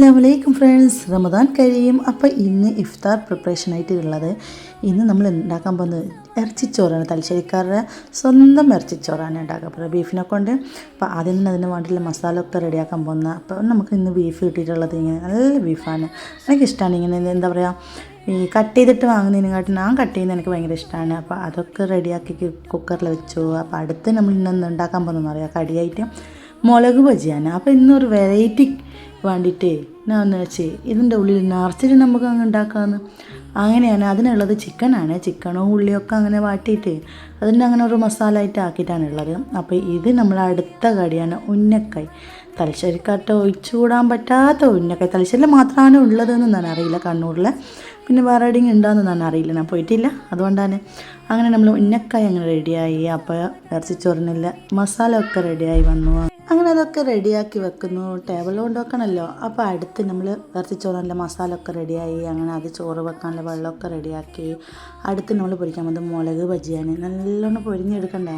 അസ്സലാമലൈക്കും ഫ്രണ്ട്സ്, റമദാൻ കഴിയും. അപ്പോൾ ഇന്ന് ഇഫ്താർ പ്രിപ്പറേഷനായിട്ടുള്ളത് നമ്മൾ ഉണ്ടാക്കാൻ പോകുന്നത് ഇറച്ചിച്ചോറാണ്. തലശ്ശേരിക്കാരുടെ സ്വന്തം ഇറച്ചിച്ചോറാണ് ഉണ്ടാക്കാൻ പോകുന്നത് ബീഫിനെ കൊണ്ട്. അപ്പോൾ ആദ്യം തന്നെ അതിന് വേണ്ടിയിട്ടുള്ള മസാല ഒക്കെ റെഡിയാക്കാൻ പോകുന്നത്. അപ്പോൾ നമുക്ക് ഇന്ന് ബീഫ് കിട്ടിയിട്ടുള്ളത് ഇങ്ങനെ നല്ല ബീഫാണ്. എനിക്കിഷ്ടമാണ് ഇങ്ങനെ എന്താ പറയുക, ഈ കട്ട് ചെയ്തിട്ട് വാങ്ങുന്നതിനെക്കാട്ടും ഞാൻ കട്ട് ചെയ്യുന്നത് എനിക്ക് ഭയങ്കര ഇഷ്ടമാണ്. അപ്പോൾ അതൊക്കെ റെഡിയാക്കി കുക്കറിൽ വെച്ചു. അപ്പോൾ അടുത്ത് നമ്മൾ ഇന്ന് ഉണ്ടാക്കാൻ പോകുന്നതെന്ന് പറയാം കടിയായിട്ട് മുളക് ബജിയാണ്. അപ്പോൾ ഇന്നൊരു വെറൈറ്റി വേണ്ടിയിട്ടേ ഞാൻ ഒന്ന് വെച്ച് ഇതിൻ്റെ ഉള്ളിൽ നിറച്ചിട്ട് നമുക്ക് അങ്ങ് ഉണ്ടാക്കാമെന്ന്. അങ്ങനെയാണ് അതിനുള്ളത് ചിക്കനാണ്. ചിക്കനോ ഉള്ളിയൊക്കെ അങ്ങനെ വാട്ടിയിട്ട് അതിൻ്റെ അങ്ങനെ ഒരു മസാല ആയിട്ട് ആക്കിയിട്ടാണ് ഉള്ളത്. അപ്പോൾ ഇത് നമ്മൾ അടുത്ത കടിയാണ് ഉന്നക്കായ്. തലശ്ശേരിക്കാട്ട് ഒഴിച്ചുകൂടാൻ പറ്റാത്ത ഉന്നക്കായ് തലശ്ശേരിയിൽ മാത്രമാണ് ഉള്ളതെന്ന് ഞാൻ അറിയില്ല, കണ്ണൂരിൽ പിന്നെ വേറെ എവിടെയെങ്കിലും ഉണ്ടാകുന്ന ഞാൻ അറിയില്ല, ഞാൻ പോയിട്ടില്ല, അതുകൊണ്ടാണ്. അങ്ങനെ നമ്മൾ ഉന്നക്കായ് അങ്ങനെ റെഡിയായി. അപ്പോൾ ഇറച്ചിച്ചോറിനുള്ള മസാല ഒക്കെ റെഡിയായി വന്നു. അങ്ങനെ അതൊക്കെ റെഡിയാക്കി വെക്കുന്നു, ടേബിൾ കൊണ്ട് വെക്കണമല്ലോ. അപ്പോൾ അടുത്ത് നമ്മൾ ഇറച്ചിച്ചോറിനുള്ള മസാല ഒക്കെ റെഡിയായി. അങ്ങനെ അത് ചോറ് വെക്കാനുള്ള വെള്ളമൊക്കെ റെഡിയാക്കി. അടുത്ത് നമ്മൾ പൊരിക്കാൻ പോകുന്നത് മുളക് ബജിയാണ്. നല്ലോണം പൊരിഞ്ഞെടുക്കണ്ടേ.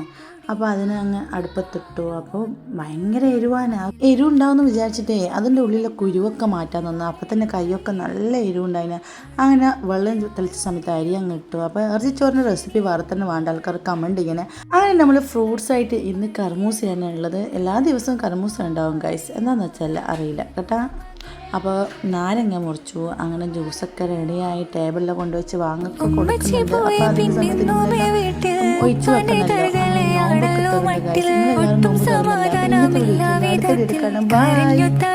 അപ്പോൾ അതിനെ അങ്ങ് അടുപ്പത്തിട്ടു. അപ്പോൾ ഭയങ്കര എരിവാണ്. എരിവുണ്ടാവുമെന്ന് വിചാരിച്ചിട്ടേ അതിൻ്റെ ഉള്ളിലെ കുരുവൊക്കെ മാറ്റാൻ തന്നു. അപ്പോൾ തന്നെ കൈയൊക്കെ നല്ല എരിവുണ്ടായിന്. അങ്ങനെ വെള്ളം തെളിച്ച സമയത്ത് അരി അങ്ങ് ഇട്ടു. അപ്പോൾ ഇറച്ചിച്ചോറിൻ്റെ റെസിപ്പി വേറെ തന്നെ വേണ്ട ആൾക്കാർ കമൻറ്റ് ഇങ്ങനെ. അങ്ങനെ നമ്മൾ ഫ്രൂട്ട്സ് ആയിട്ട് ഇന്ന് കർമൂസയാണ് ഉള്ളത്. എല്ലാ ദിവസവും കർമൂസ ഉണ്ടാവും ഗൈസ്, എന്താണെന്ന് വെച്ചാൽ അറിയില്ല കേട്ടോ. അപ്പോൾ നാരങ്ങ മുറിച്ചു. അങ്ങനെ ജ്യൂസൊക്കെ റെഡിയായി ടേബിളിൽ കൊണ്ടുവച്ച് വാങ്ങൊക്കെ കൊടുക്കുന്നുണ്ട്. അപ്പോൾ അതിൻ്റെ സമയത്ത് ഒഴിച്ചു വെക്കണമല്ലോ. നോമ്പൊക്കെ തുറന്ന് ഗൈസ്, നിങ്ങളെല്ലാവരും നോമ്പ് തുറന്നില്ല. ഇന്നത്തെ വീഡിയോ അടുത്ത എടുക്കണം. ബൈ.